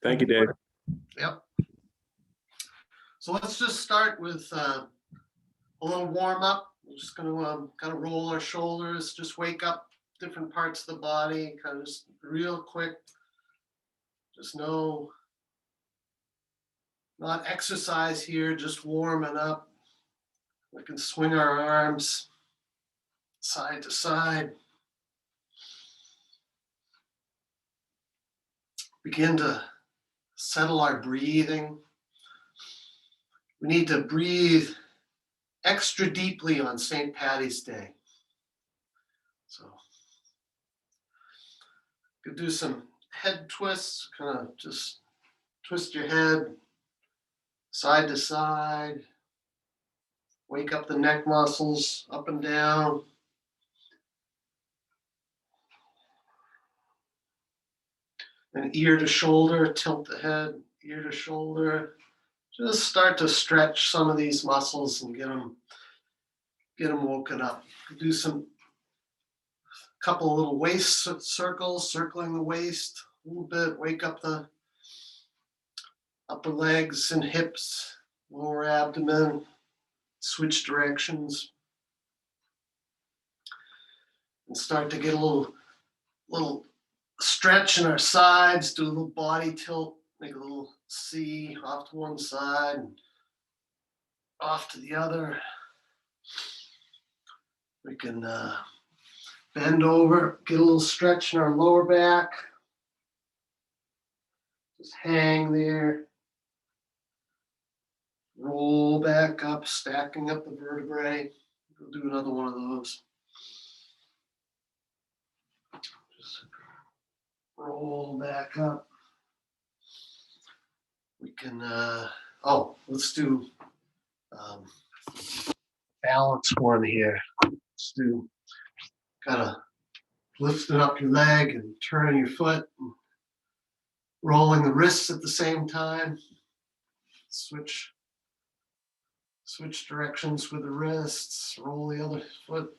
Thank you, Dave. Yep. So let's just start with a little warm up. We're just going to kind of roll our shoulders, just wake up different parts of the body, kind of just real quick. Just no, not exercise here, just warming up. We can swing our arms side to side. Begin to settle our breathing. We need to breathe extra deeply on St. Paddy's Day. So you can do some head twists, kind of just twist your head side to side. Wake up the neck muscles up and down. And ear to shoulder, tilt the head, ear to shoulder. Just start to stretch some of these muscles and get them woken up. Do some couple of little waist circles, circling the waist a little bit. Wake up the upper legs and hips, lower abdomen. Switch directions. And start to get a little stretch in our sides. Do a little body tilt. Make a little C off to one side and off to the other. We can bend over, get a little stretch in our lower back. Just hang there. Roll back up, stacking up the vertebrae. We'll do another one of those. Just roll back up. We can, let's do balance one here. Let's do kind of lifting up your leg and turning your foot, and rolling the wrists at the same time. Switch directions with the wrists, roll the other foot,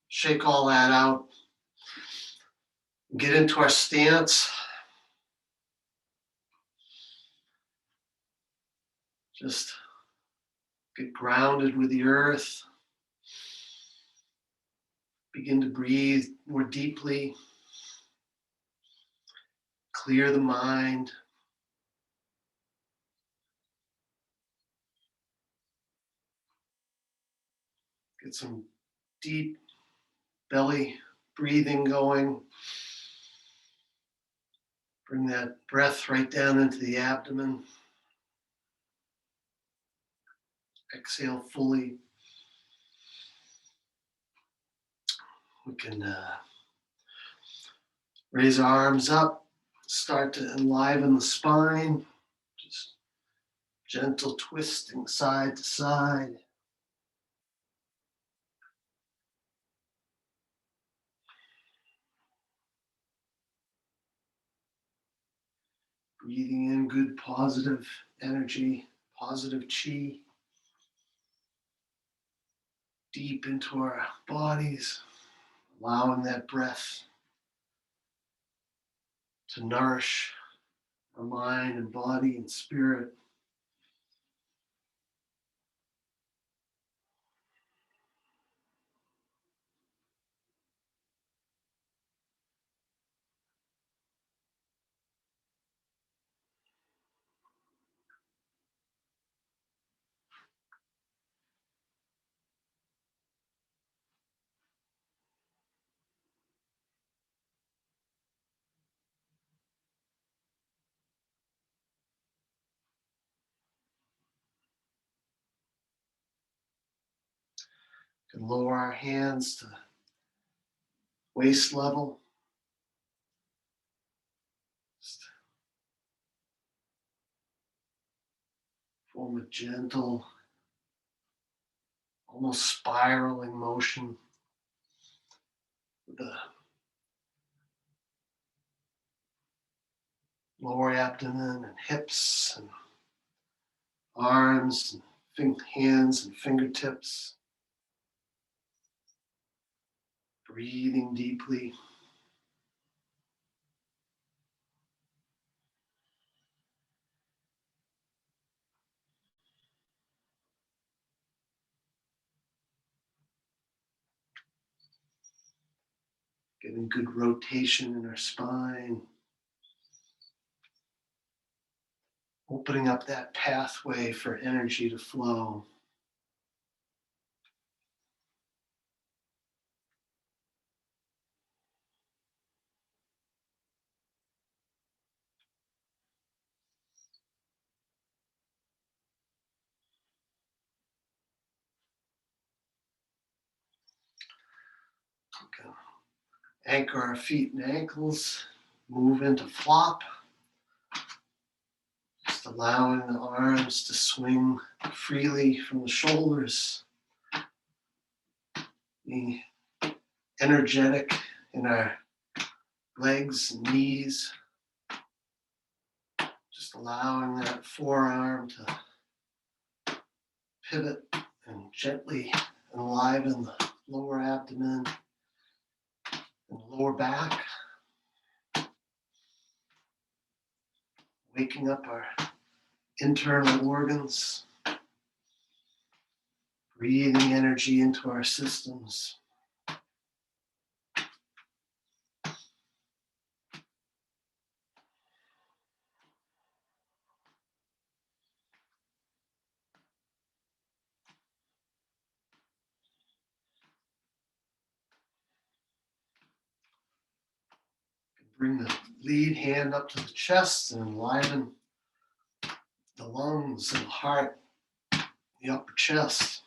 shake all that out. Get into our stance. Just get grounded with the earth. Begin to breathe more deeply. Clear the mind. Get some deep belly breathing going. Bring that breath right down into the abdomen. Exhale fully. We can raise our arms up, start to enliven the spine. Just gentle twisting side to side. Breathing in good positive energy, positive chi. Deep into our bodies, allowing that breath to nourish our mind and body and spirit. Can lower our hands to waist level. Just form a gentle, almost spiraling motion with the lower abdomen and hips and arms and hands and fingertips. Breathing deeply. Getting good rotation in our spine. Opening up that pathway for energy to flow. Okay. Anchor our feet and ankles. Move into flop. Just allowing the arms to swing freely from the shoulders. Being energetic in our legs and knees. Just allowing that forearm to pivot and gently enliven the lower abdomen and lower back. Waking up our internal organs. Breathing energy into our systems. Bring the lead hand up to the chest and enliven the lungs and heart, the upper chest.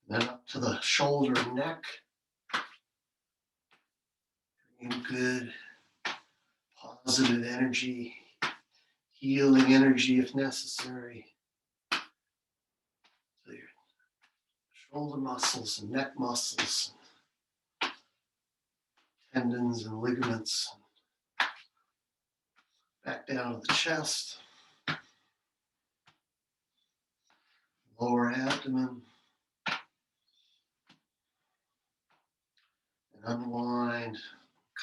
Then up to the shoulder and neck. Bringing good, positive energy, healing energy if necessary. So your shoulder muscles and neck muscles, tendons and ligaments. Back down to the chest. Lower abdomen. And unwind.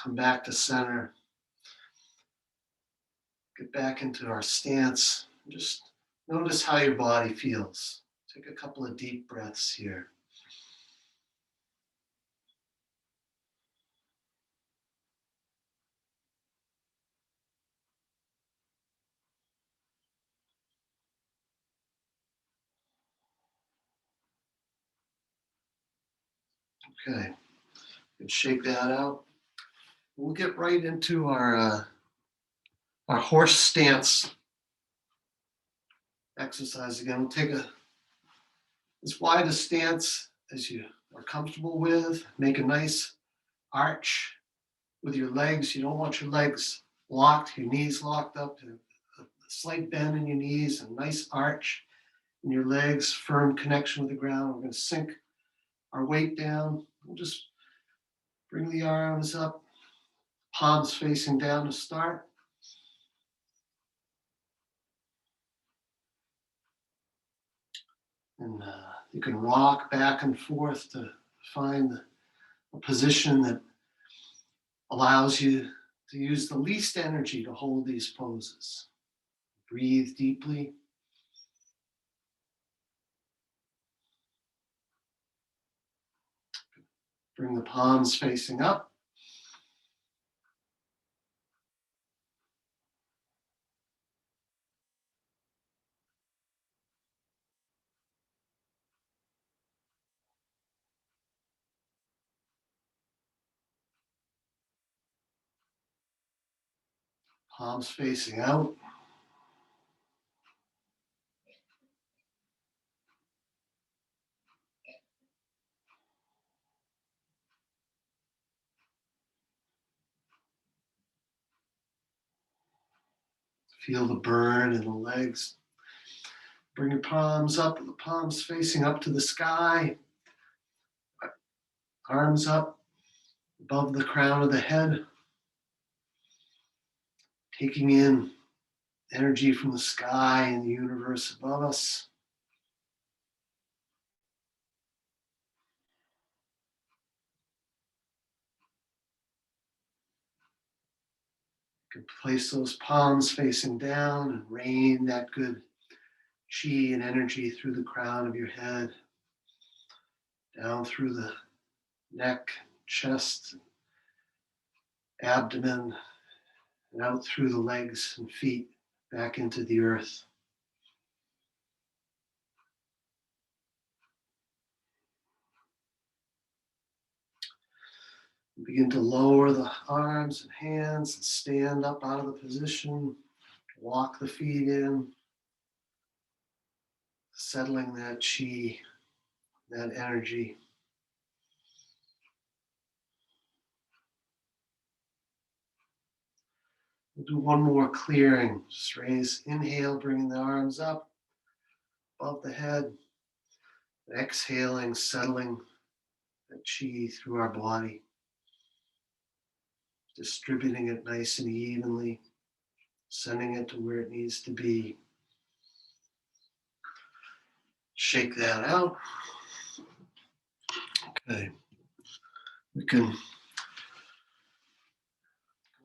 Come back to center. Get back into our stance. Just notice how your body feels. Take a couple of deep breaths here. Okay, and shake that out. We'll get right into our horse stance exercise again. We'll take as wide a stance as you are comfortable with. Make a nice arch with your legs. You don't want your legs locked, your knees locked up. A slight bend in your knees, a nice arch in your legs, firm connection with the ground. We're going to sink our weight down. We'll just bring the arms up, palms facing down to start. And you can rock back and forth to find a position that allows you to use the least energy to hold these poses. Breathe deeply. Bring the palms facing up. Palms facing out. Feel the burn in the legs. Bring your palms up, the palms facing up to the sky. Arms up above the crown of the head. Taking in energy from the sky and the universe above us. You can place those palms facing down and rain that good chi and energy through the crown of your head, down through the neck, chest, abdomen, and out through the legs and feet back into the earth. Begin to lower the arms and hands and stand up out of the position. Walk the feet in, settling that chi, that energy. We'll do one more clearing. Just raise, inhale, bringing the arms up above the head. Exhaling, settling the chi through our body. Distributing it nice and evenly, sending it to where it needs to be. Shake that out. Okay. We can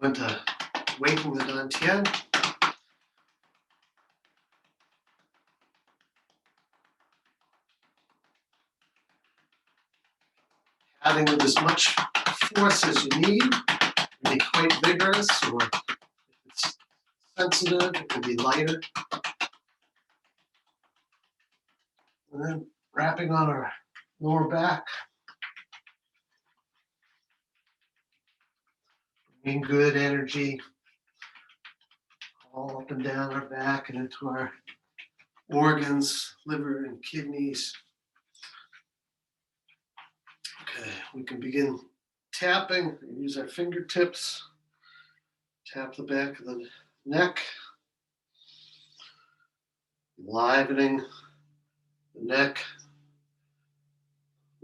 go into waking the Dantian. Adding with as much force as you need. It can be quite vigorous, or if it's sensitive, it can be lighter. And then wrapping on our lower back. Bringing good energy all up and down our back and into our organs, liver and kidneys. Okay, we can begin tapping. Use our fingertips. Tap the back of the neck. Livening the neck,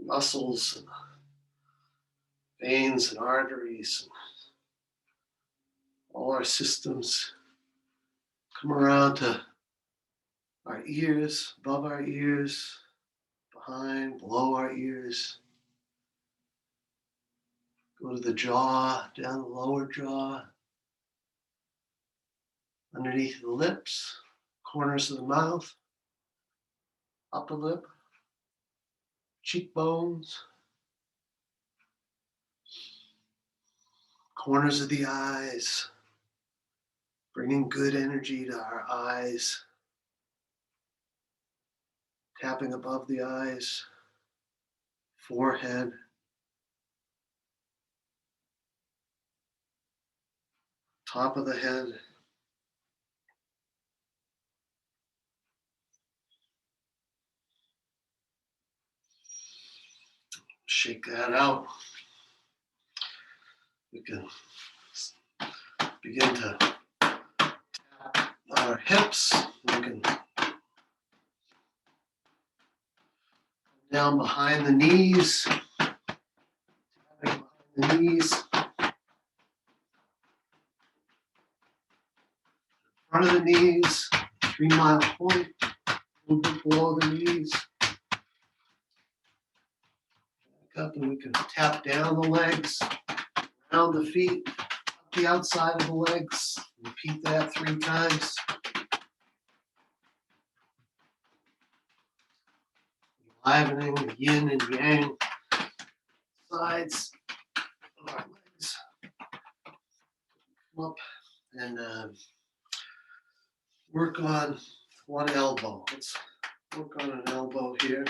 muscles, and veins and arteries, and all our systems. Come around to our ears, above our ears, behind, below our ears. Go to the jaw, down the lower jaw, underneath the lips, corners of the mouth, upper lip, cheekbones, corners of the eyes, bringing good energy to our eyes, tapping above the eyes, forehead, top of the head, shake that out. We can begin to tap our hips. We can come down behind the knees, tapping behind the knees, front of the knees, 3 Mile Point, a little bit below the knees. Back up, and we can tap down the legs, around the feet, up the outside of the legs. Repeat that 3 times. Livening the yin and yang sides of our legs. Come up and work on one elbow. Let's work on an elbow here.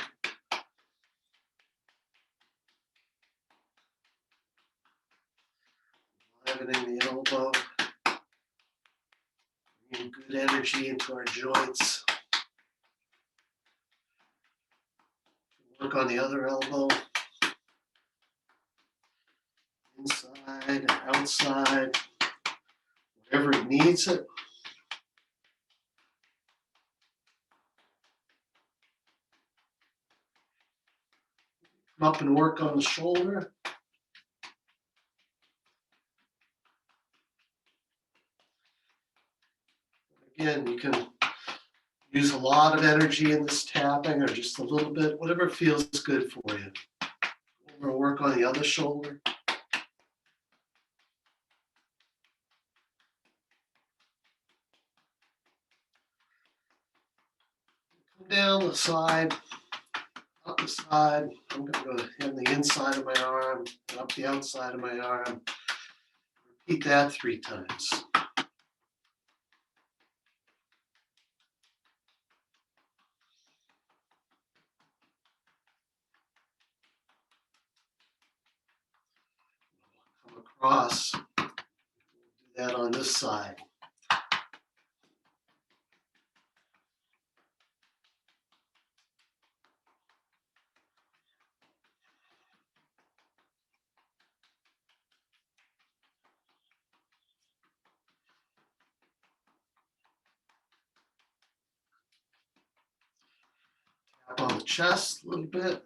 Livening the elbow. Bringing good energy into our joints. Work on the other elbow. Inside, outside, wherever it needs it. Come up and work on the shoulder. Again, you can use a lot of energy in this tapping or just a little bit, whatever feels good for you. We're going to work on the other shoulder. down the side, up the side. I'm going to go in the inside of my arm, and up the outside of my arm. Repeat that 3 times. Come across. Do that on this side. Tap on the chest a little bit.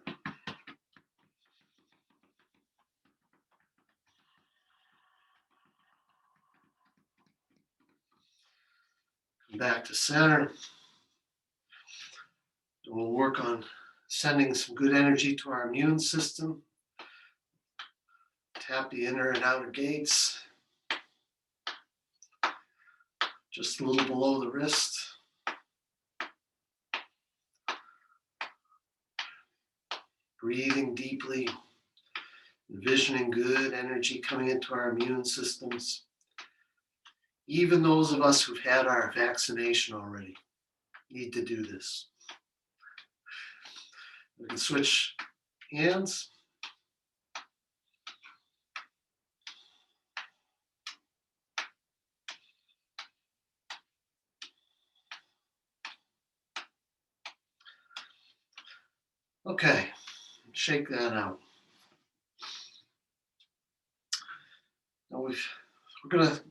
Come back to center. And we'll work on sending some good energy to our immune system. Tap the inner and outer gates. Just a little below the wrist. Breathing deeply, envisioning good energy coming into our immune systems. Even those of us who've had our vaccination already need to do this. We can switch hands. Okay, shake that out. Now we're going to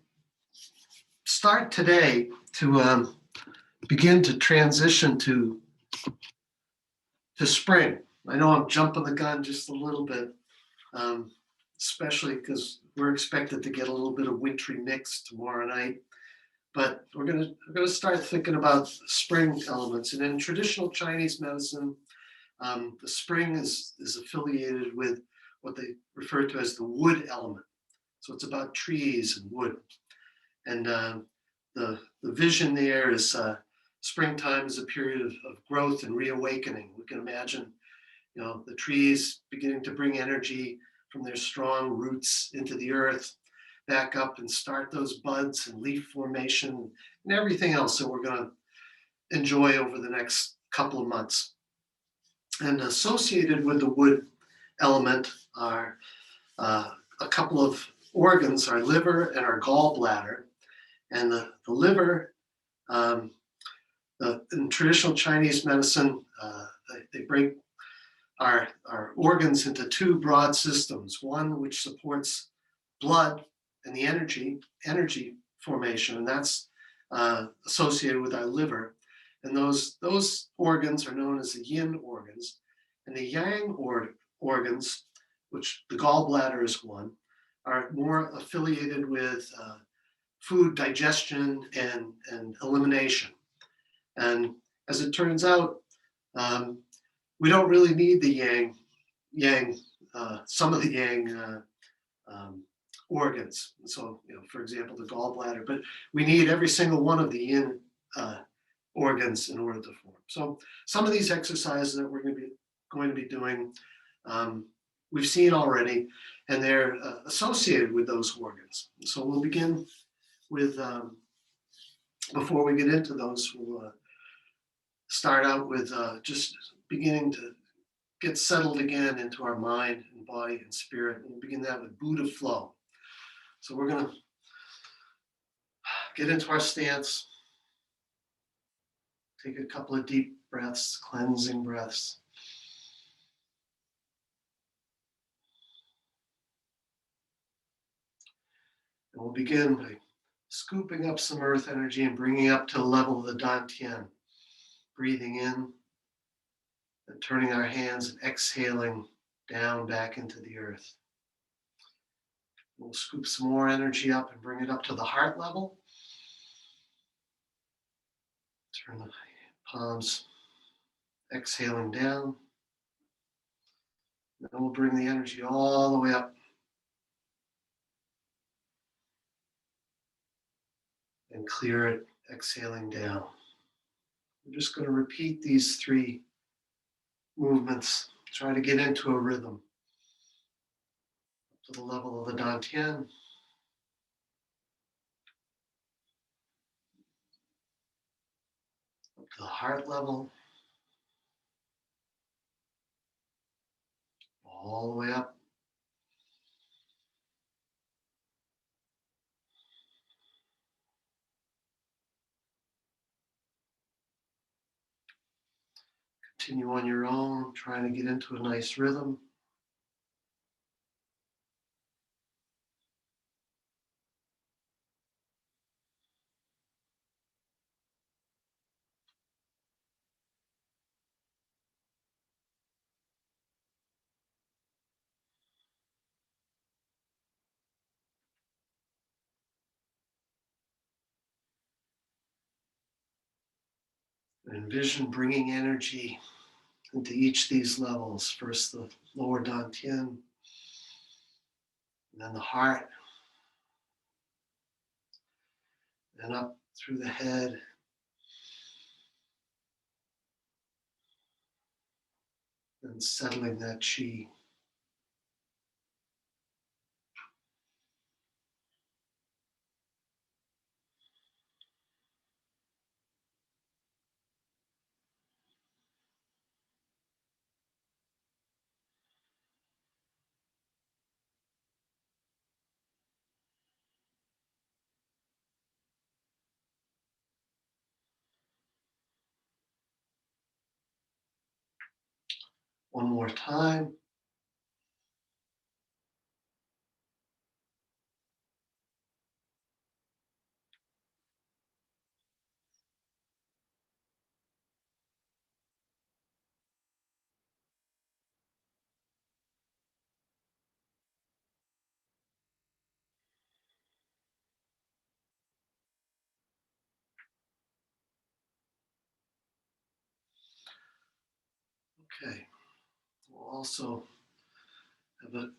start today to begin to transition to spring. I know I'm jumping the gun just a little bit, especially because we're expected to get a little bit of wintry mix tomorrow night. But we're gonna start thinking about spring elements. And in traditional Chinese medicine, the spring is affiliated with what they refer to as the wood element. So it's about trees and wood. And the vision there is springtime is a period of growth and reawakening. We can imagine, the trees beginning to bring energy from their strong roots into the earth, back up and start those buds and leaf formation and everything else that we're going to enjoy over the next couple of months. And associated with the wood element are a couple of organs, our liver and our gall bladder. And the liver, in traditional Chinese medicine, they break our organs into 2 broad systems. One which supports blood and the energy formation, and that's associated with our liver. And those organs are known as the yin organs. And the yang organs, which the gallbladder is one, are more affiliated with food digestion and elimination. And as it turns out, we don't really need the yang, some of the yang organs. So, for example, the gallbladder, but we need every single one of the yin organs in order to form. So some of these exercises that we're going to be doing, we've seen already, and they're associated with those organs. So we'll begin with, before we get into those, we'll start out with just beginning to get settled again into our mind and body and spirit. And we'll begin that with Buddha flow. So we're going to get into our stance. Take a couple of deep breaths, cleansing breaths. And we'll begin by scooping up some earth energy and bringing it up to the level of the Dantian. Breathing in and turning our hands and exhaling down back into the earth. We'll scoop some more energy up and bring it up to the heart level. Turn the palms, exhaling down. Then we'll bring the energy all the way up. And clear it, exhaling down. We're just going to repeat these 3 movements. Try to get into a rhythm up to the level of the Dantian. Up to the heart level. All the way up. Continue on your own, trying to get into a nice rhythm. Envision bringing energy into each of these levels. First the lower Dantian, and then the heart, and up through the head, and settling that chi. One more time. Okay. We'll also have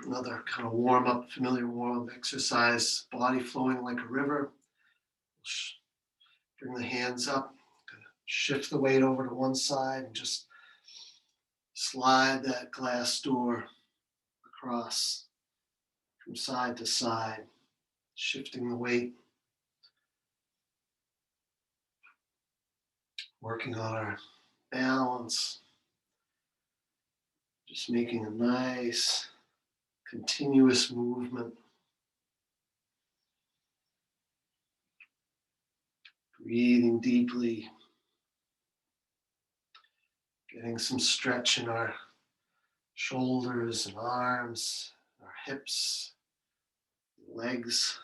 another kind of warm up, familiar warm up exercise, body flowing like a river. Bring the hands up, shift the weight over to one side and just slide that glass door across from side to side, shifting the weight, working on our balance, just making a nice continuous movement. Breathing deeply, getting some stretch in our shoulders and arms, our hips, legs.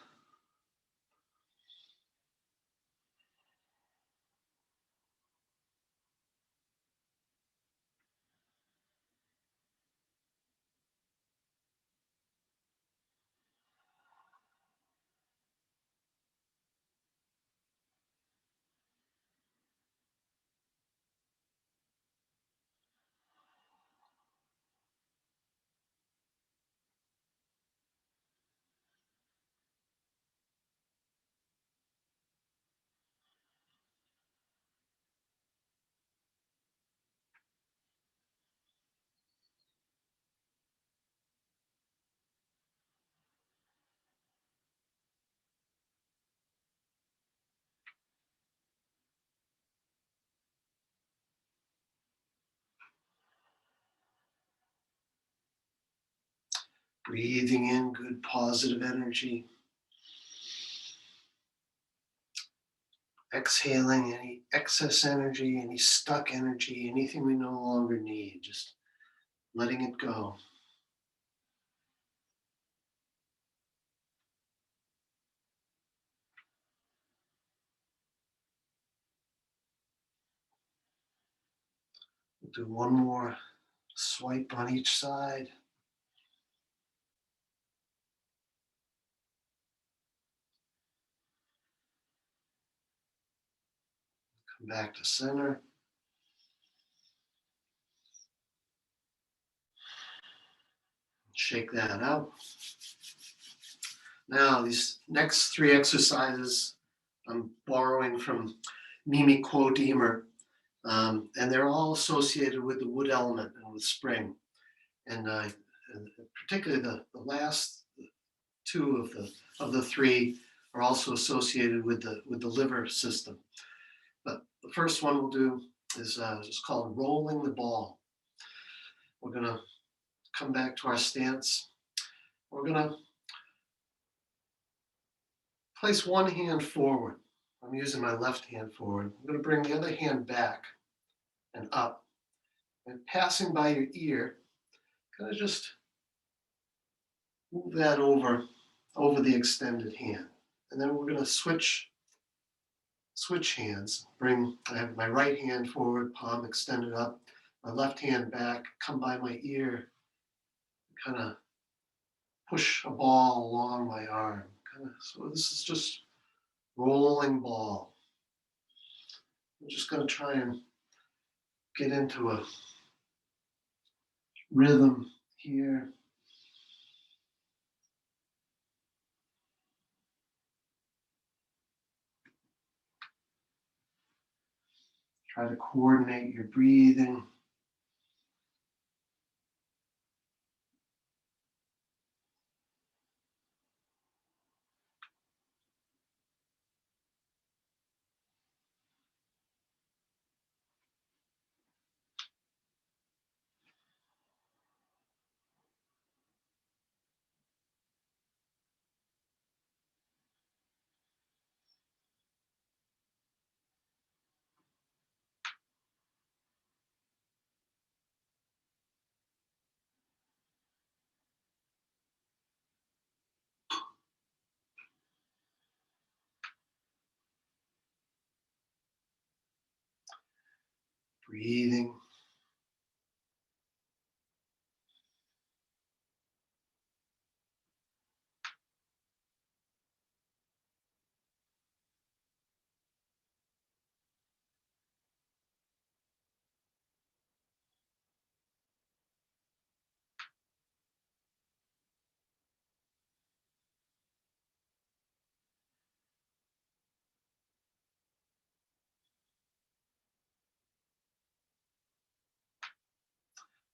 Breathing in good positive energy. Exhaling any excess energy, any stuck energy, anything we no longer need, just letting it go. We'll do one more swipe on each side. Come back to center. Shake that out. Now, these next 3 exercises I'm borrowing from mimiquodemer, and they're all associated with the wood element and with spring. And particularly the last two of the three are also associated with the liver system. But the first one we'll do is just called rolling the ball. We're gonna come back to our stance. We're gonna place one hand forward. I'm using my left hand forward. I'm gonna bring the other hand back and up. And passing by your ear, kind of just move that over the extended hand. And then we're gonna switch hands. I have my right hand forward, palm extended up, my left hand back, come by my ear, kind of push a ball along my arm. So this is just rolling ball. I'm just going to try and get into a rhythm here. Try to coordinate your breathing. Breathing.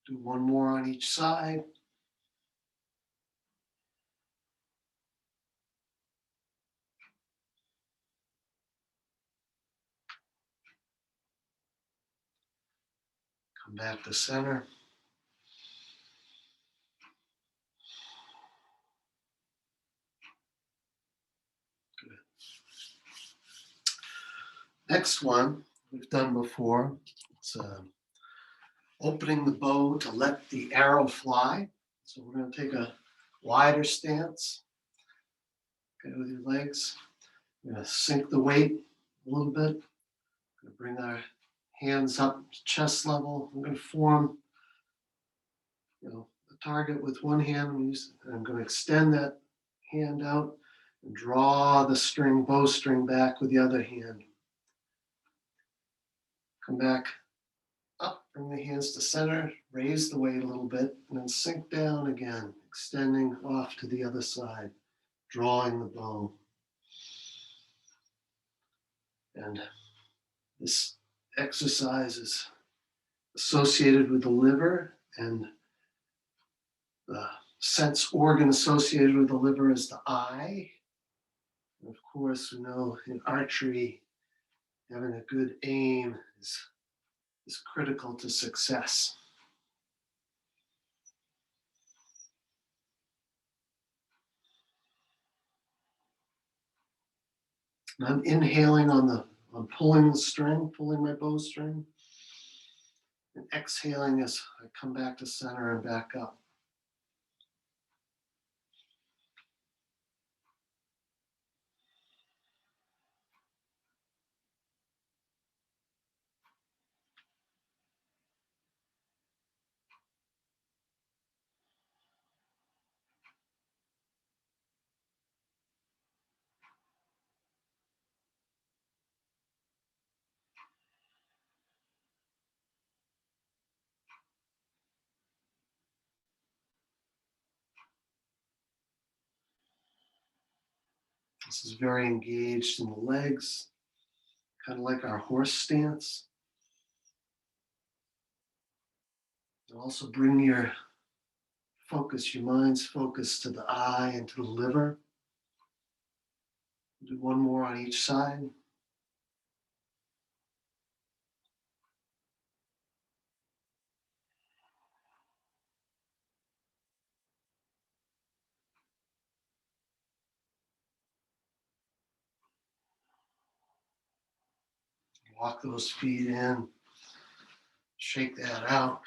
Do one more on each side. Come back to center. Good. Next one we've done before. It's opening the bow to let the arrow fly. So we're going to take a wider stance. Okay, with your legs. We're going to sink the weight a little bit. We're going to bring our hands up to chest level. I'm going to form, the target with one hand. I'm going to extend that hand out and draw the bowstring back with the other hand. Come back up, bring the hands to center, raise the weight a little bit, and then sink down again, extending off to the other side, drawing the bow. And this exercise is associated with the liver, and the sense organ associated with the liver is the eye. And of course, we know in archery, having a good aim is critical to success. And I'm inhaling I'm pulling the string, pulling my bowstring, and exhaling as I come back to center and back up. This is very engaged in the legs. kind of like our horse stance. And also bring your focus, your mind's focus to the eye and to the liver. Do one more on each side. Walk those feet in. Shake that out.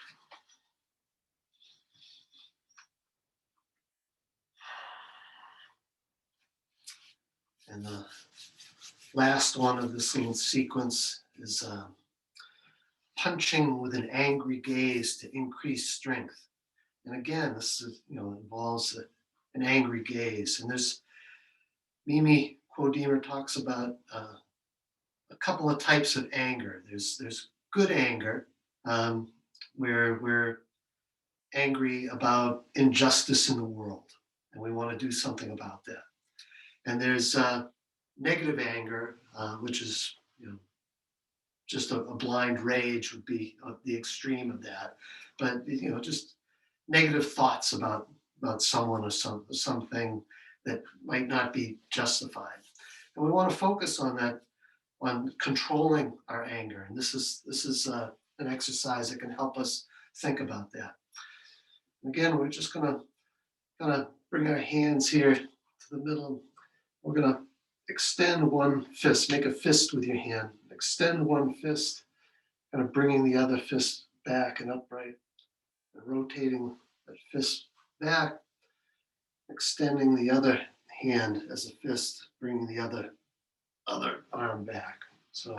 And the last one of this little sequence is punching with an angry gaze to increase strength. And again, this is, involves an angry gaze. And there's Mimi Quodimer talks about a couple of types of anger. There's good anger, where we're angry about injustice in the world, and we want to do something about that. And there's negative anger, which is just a blind rage would be the extreme of that. But just negative thoughts about someone or something that might not be justified. And we want to focus on that, on controlling our anger. And this is an exercise that can help us think about that. Again, we're just going to kind of bring our hands here to the middle. We're going to extend one fist, make a fist with your hand. Extend one fist, kind of bringing the other fist back and upright, and rotating that fist back, extending the other hand as a fist, bringing the other arm back. So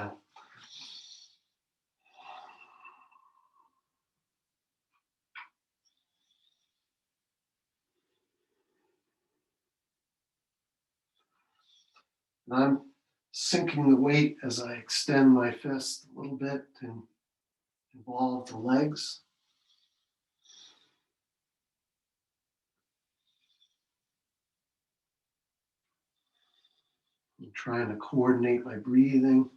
I'm sinking the weight as I extend my fist a little bit to involve the legs. I'm trying to coordinate my breathing.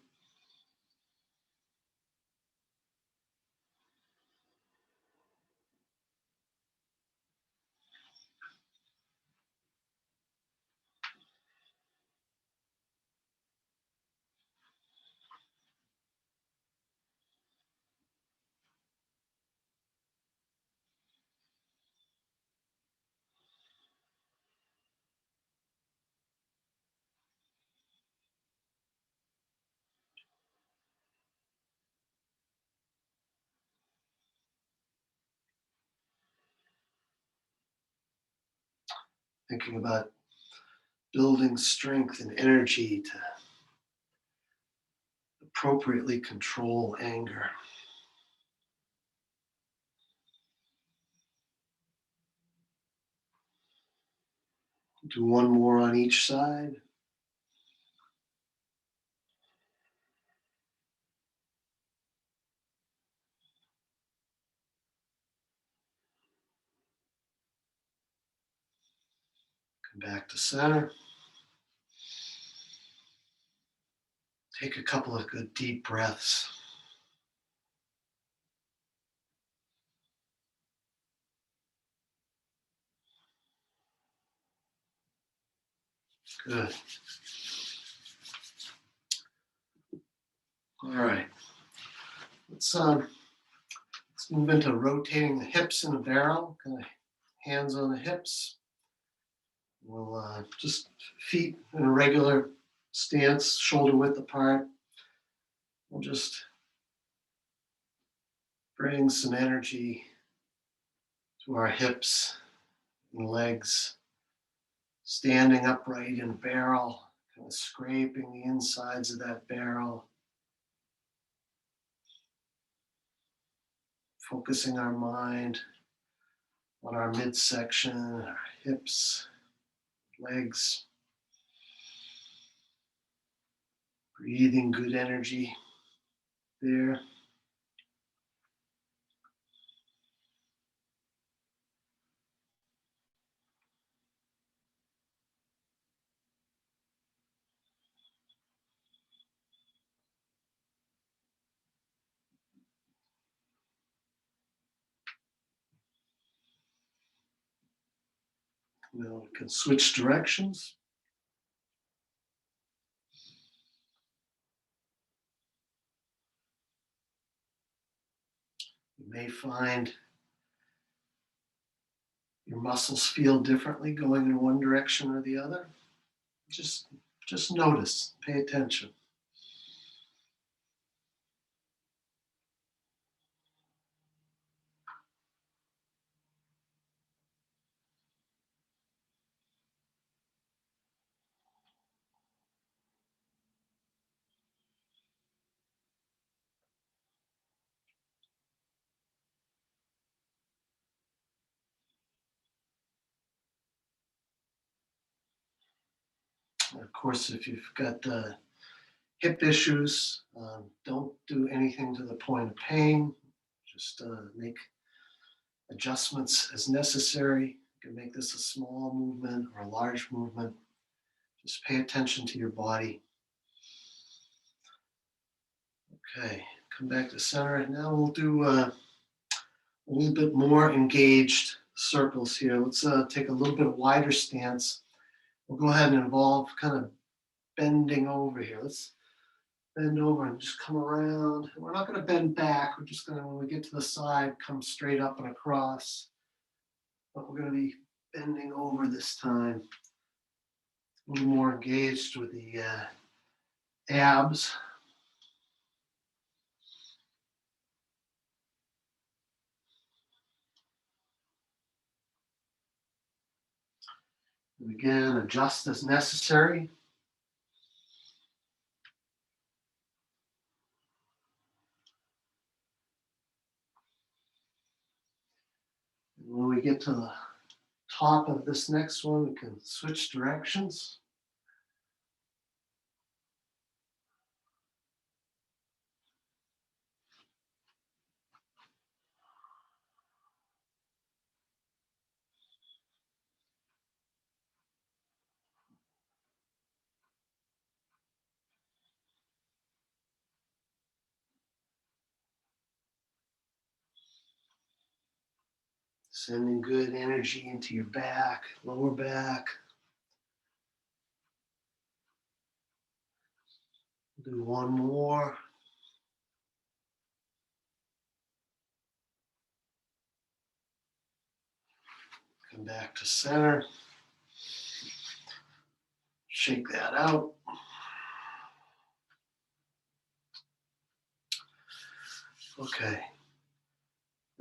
Thinking about building strength and energy to appropriately control anger. Do one more on each side. Come back to center. Take a couple of good deep breaths. Good. All right. Let's move into rotating the hips in a barrel. Kind of hands on the hips. We'll just feet in a regular stance, shoulder width apart. We'll just bring some energy to our hips and legs. Standing upright in a barrel, kind of scraping the insides of that barrel. Focusing our mind on our midsection, our hips, legs. Breathing good energy there. Now we can switch directions. You may find your muscles feel differently going in one direction or the other. Just, just notice, pay attention. Of course, if you've got hip issues, don't do anything to the point of pain. Just make adjustments as necessary. You can make this a small movement or a large movement. Just pay attention to your body. Okay, come back to center. Now we'll do a little bit more engaged circles here. Let's take a little bit wider stance. We'll go ahead and involve kind of bending over here. Let's bend over and just come around. We're not going to bend back. We're just going to, when we get to the side, come straight up and across. But we're going to be bending over this time. A little more engaged with the abs. And again, adjust as necessary. And when we get to the top of this next one, we can switch directions. Sending good energy into your back, lower back. Do one more. Come back to center. Shake that out. Okay.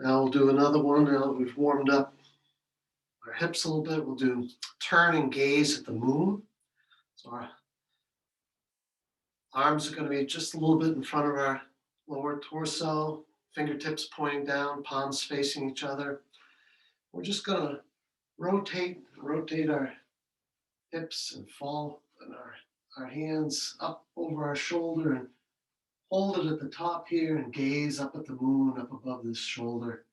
Now we'll do another one. Now that we've warmed up our hips a little bit, we'll do turn and gaze at the moon. So our arms are going to be just a little bit in front of our lower torso, fingertips pointing down, palms facing each other. We're just going to rotate our hips and fall and our hands up over our shoulder and hold it at the top here and gaze up at the moon up above this shoulder.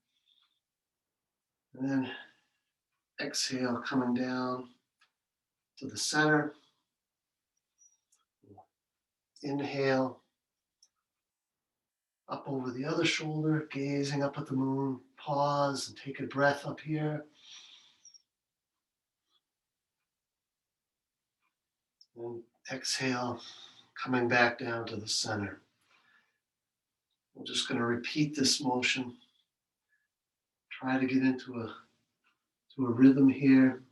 And then exhale, coming down to the center. Inhale, up over the other shoulder, gazing up at the moon. Pause and take a breath up here. And exhale, coming back down to the center. We're just going to repeat this motion. Try to get into a rhythm here.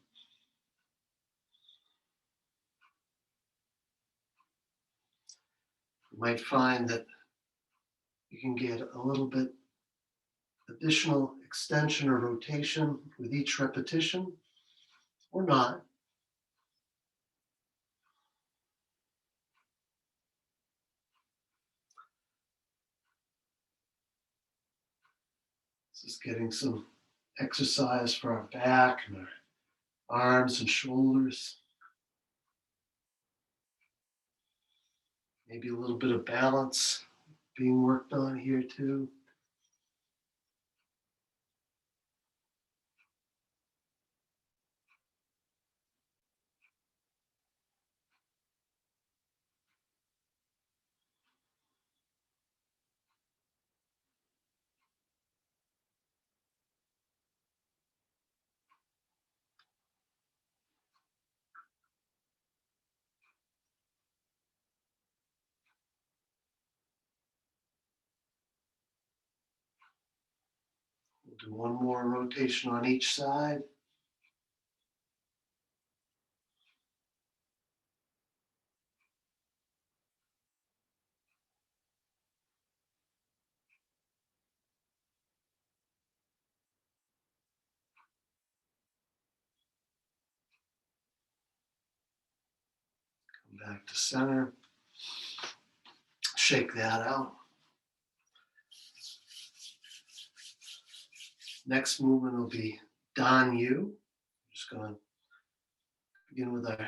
You might find that you can get a little bit additional extension or rotation with each repetition, or not. This is getting some exercise for our back and our arms and shoulders. Maybe a little bit of balance being worked on here too. We'll do one more rotation on each side. Come back to center. Shake that out. Next movement will be Danyu. Just going to begin with our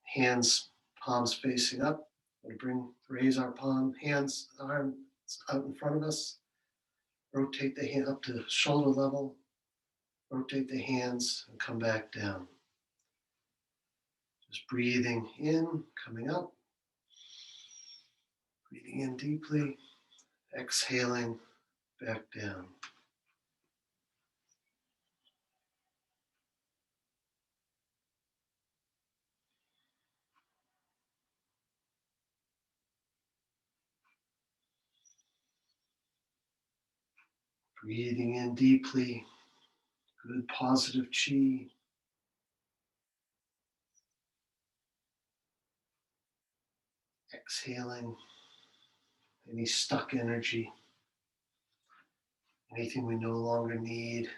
hands, palms facing up. We'll raise our arms out in front of us. Rotate the hand up to shoulder level. Rotate the hands and come back down. Just breathing in, coming up. Breathing in deeply. Exhaling back down. Breathing in deeply. Good positive chi. Exhaling any stuck energy, anything we no longer need.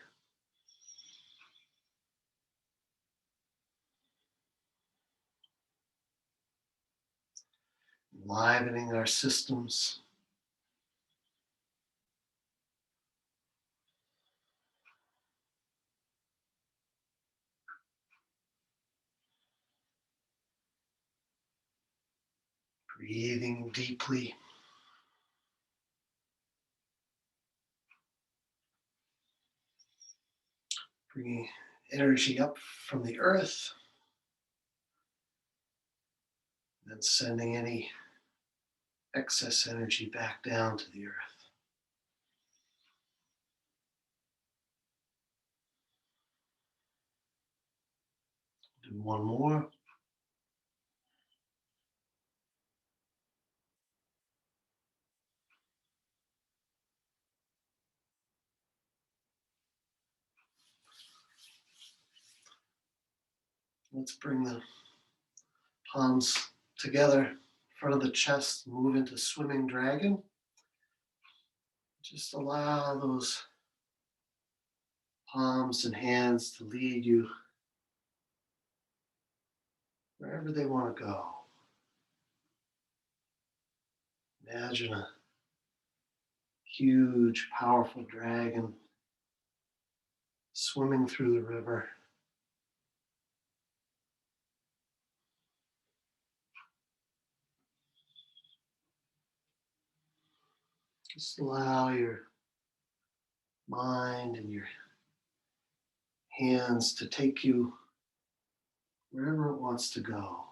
Enlivening our systems. Breathing deeply. Bringing energy up from the earth. Then sending any excess energy back down to the earth. Do one more. Let's bring the palms together in front of the chest, move into swimming dragon. Just allow those palms and hands to lead you wherever they want to go. Imagine a huge, powerful dragon swimming through the river. Just allow your mind and your hands to take you wherever it wants to go.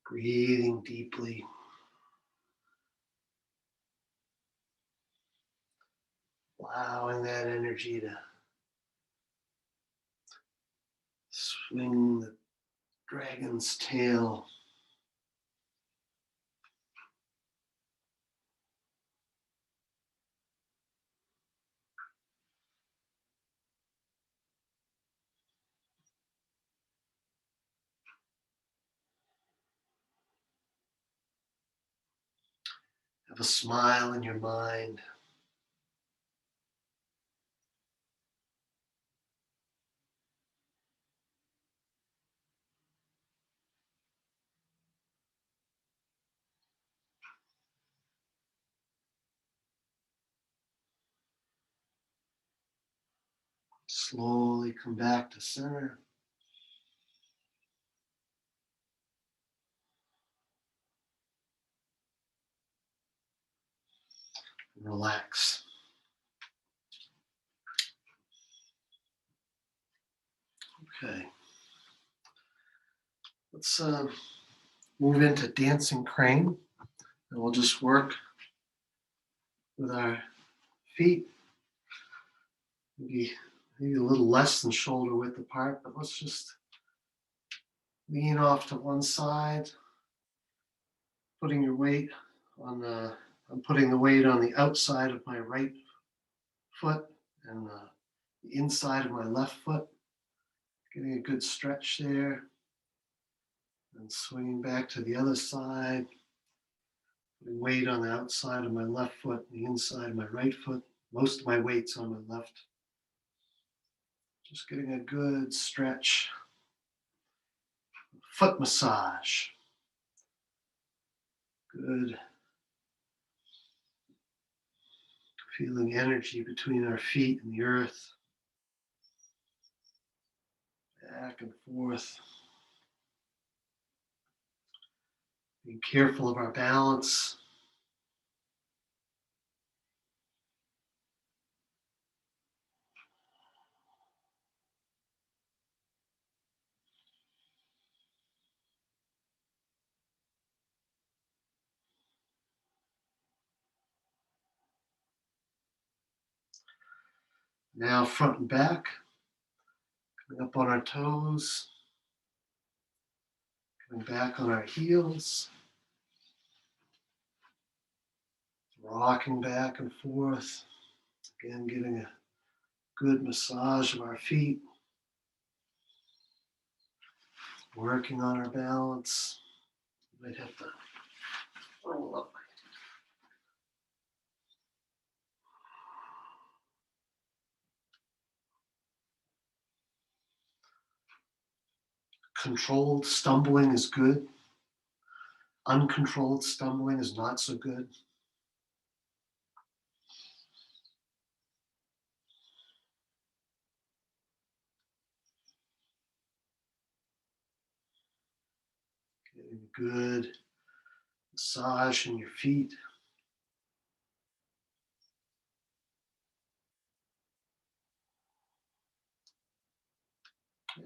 Breathing deeply. Allowing that energy to swing the dragon's tail. Have a smile in your mind. Slowly come back to center. Relax. Okay. Let's move into dancing crane, and we'll just work with our feet, maybe a little less than shoulder width apart, but let's just lean off to one side, putting your weight on the, I'm putting the weight on the outside of my right foot and the inside of my left foot, getting a good stretch there, and swinging back to the other side, putting weight on the outside of my left foot and the inside of my right foot. Most of my weight's on my left. Just getting a good stretch. Foot massage. Good. Feeling energy between our feet and the earth. Back and forth. Being careful of our balance. Now front and back. Coming up on our toes. Coming back on our heels. Rocking back and forth. Again, getting a good massage of our feet. Working on our balance. Might have to roll up. Controlled stumbling is good. Uncontrolled stumbling is not so good. Getting a good massage in your feet.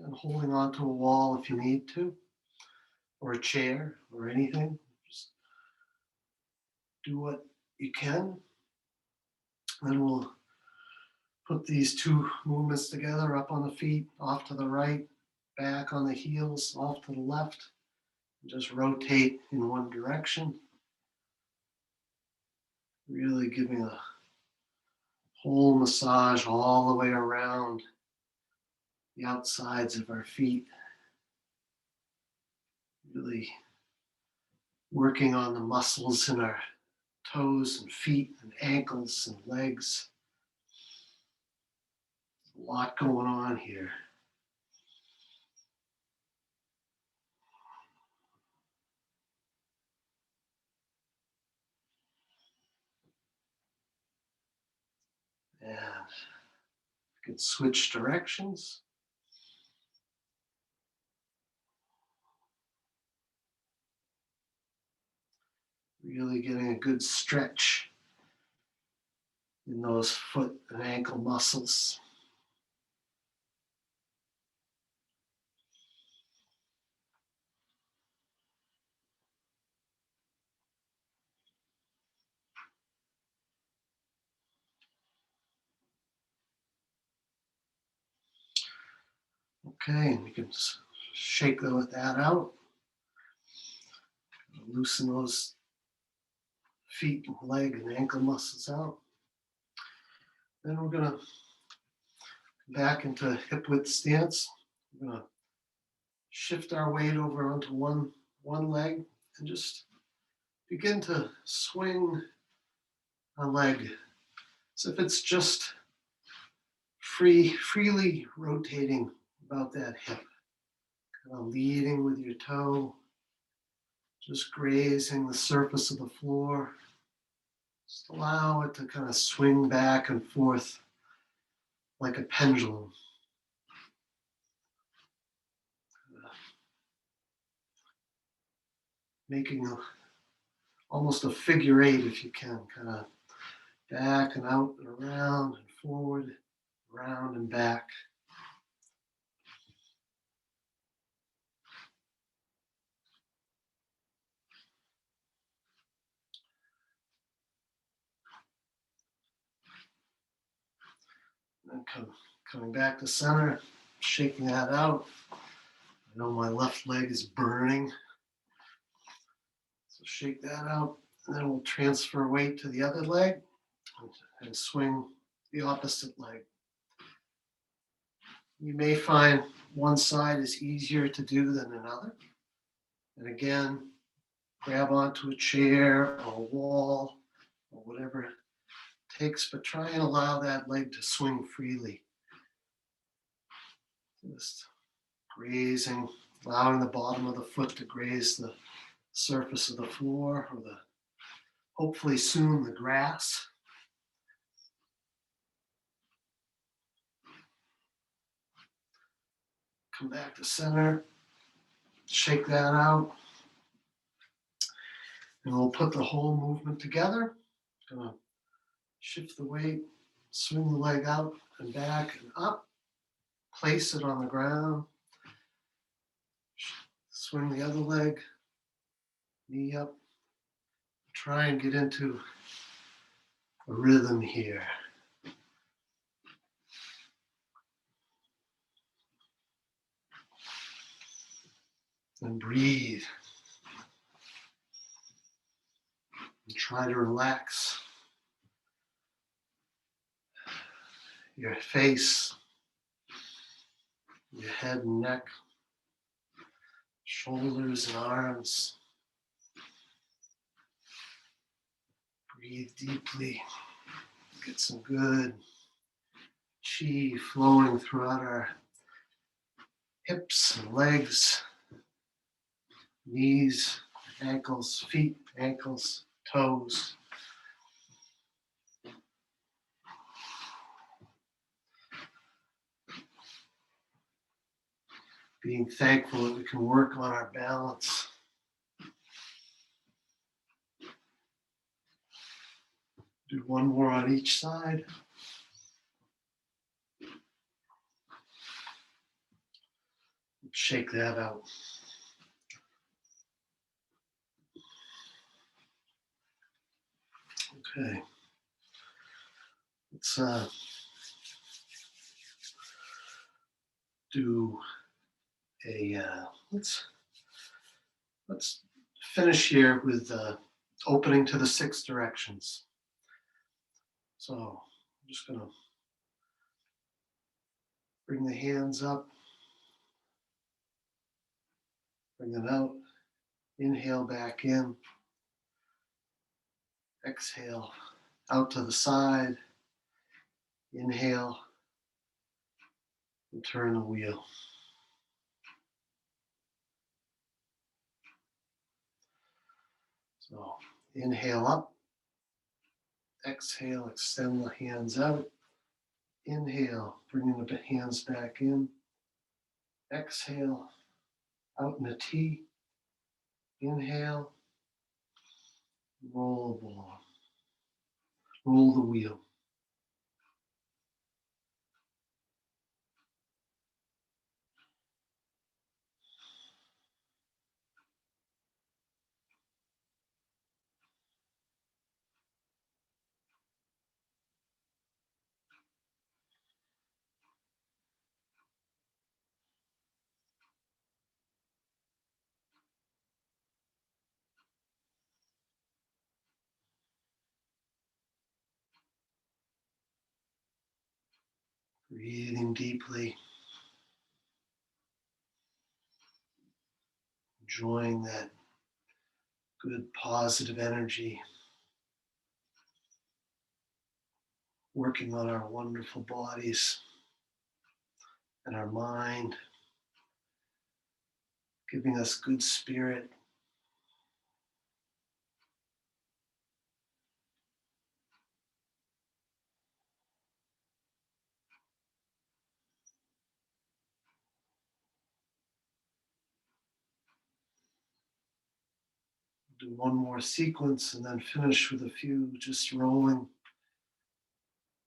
And holding onto a wall if you need to, or a chair, or anything. Just do what you can. Then we'll put these two movements together, up on the feet, off to the right, back on the heels, off to the left. Just rotate in one direction. Really giving a whole massage all the way around the outsides of our feet. Really working on the muscles in our toes and feet and ankles and legs. A lot going on here. And you can switch directions. Really getting a good stretch in those foot and ankle muscles. Okay, and you can shake that out. Loosen those feet and leg and ankle muscles out. Then we're gonna back into hip width stance. We're gonna shift our weight over onto one leg and just begin to swing a leg as if it's just freely rotating about that hip. Kind of leading with your toe, just grazing the surface of the floor. Just allow it to kind of swing back and forth like a pendulum. Making almost a figure eight if you can, kind of back and out and around and forward, around and back. And coming back to center, shaking that out. I know my left leg is burning. So shake that out. And then we'll transfer weight to the other leg and swing the opposite leg. You may find one side is easier to do than another. And again, grab onto a chair or a wall or whatever it takes, but try and allow that leg to swing freely. Just grazing, allowing the bottom of the foot to graze the surface of the floor or hopefully soon the grass. Come back to center, shake that out, and we'll put the whole movement together. Gonna shift the weight, swing the leg out and back and up, place it on the ground, swing the other leg, knee up, try and get into a rhythm here. And breathe. And try to relax your face, your head and neck, shoulders and arms. Breathe deeply. Get some good chi flowing throughout our hips and legs, knees, ankles, feet, ankles, toes. Being thankful that we can work on our balance. Do one more on each side. Shake that out. Okay. Let's do a let's finish here with opening to the 6 directions. So I'm just gonna bring the hands up, bring it out, inhale back in, exhale out to the side, inhale, and turn the wheel. So inhale up, exhale, extend the hands out, inhale, bringing the hands back in, exhale, out in a T, inhale, roll the ball, roll the wheel. Breathing deeply, enjoying that good positive energy, working on our wonderful bodies and our mind, giving us good spirit. Do one more sequence and then finish with a few just rolling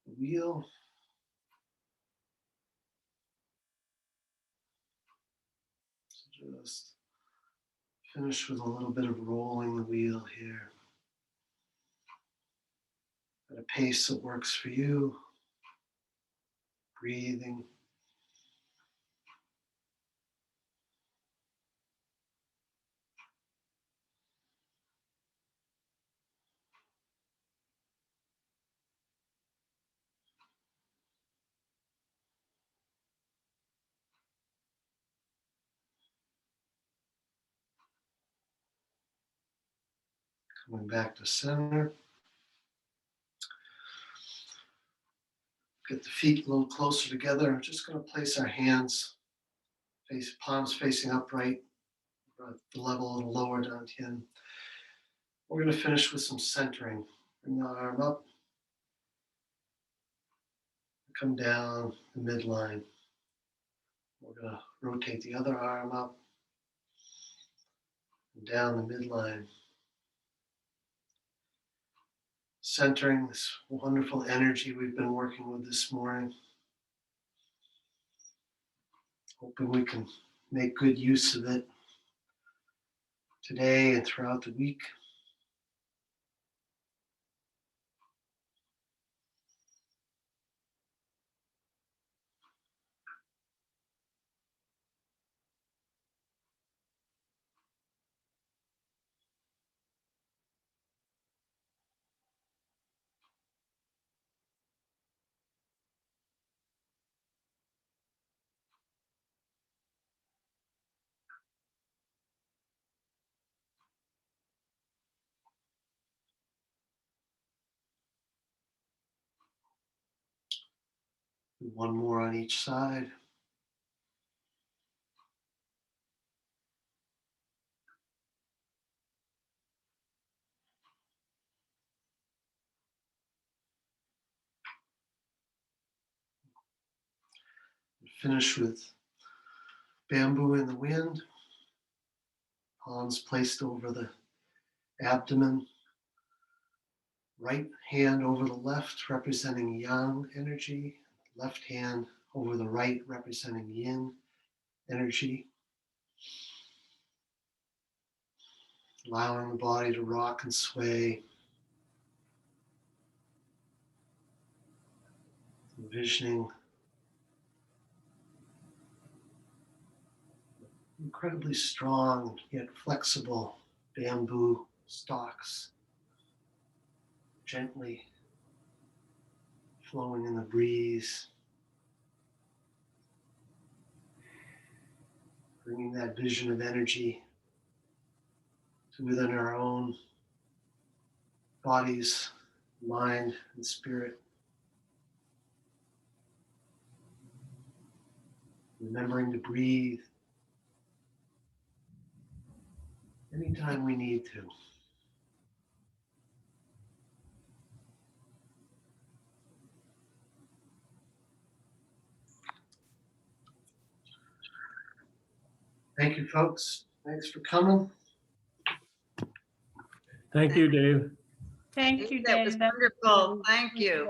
the wheel. So just finish with a little bit of rolling the wheel here at a pace that works for you. breathing. Coming back to center. Get the feet a little closer together. We're just going to place our hands, palms facing upright, the level a little lower, Dantian. We're going to finish with some centering. Bring the arm up, come down the midline. We're going to rotate the other arm up and down the midline. Centering this wonderful energy we've been working with this morning. Hoping we can make good use of it today and throughout the week. One more on each side. Finish with bamboo in the wind. Palms placed over the abdomen. Right hand over the left, representing yang energy. Left hand over the right, representing yin energy. Allowing the body to rock and sway. Envisioning incredibly strong yet flexible bamboo stalks gently flowing in the breeze, bringing that vision of energy to within our own bodies, mind, and spirit. Remembering to breathe anytime we need to. Thank you, folks. Thanks for coming. Thank you, Dave. Thank you, That was Dave. wonderful. Thank you.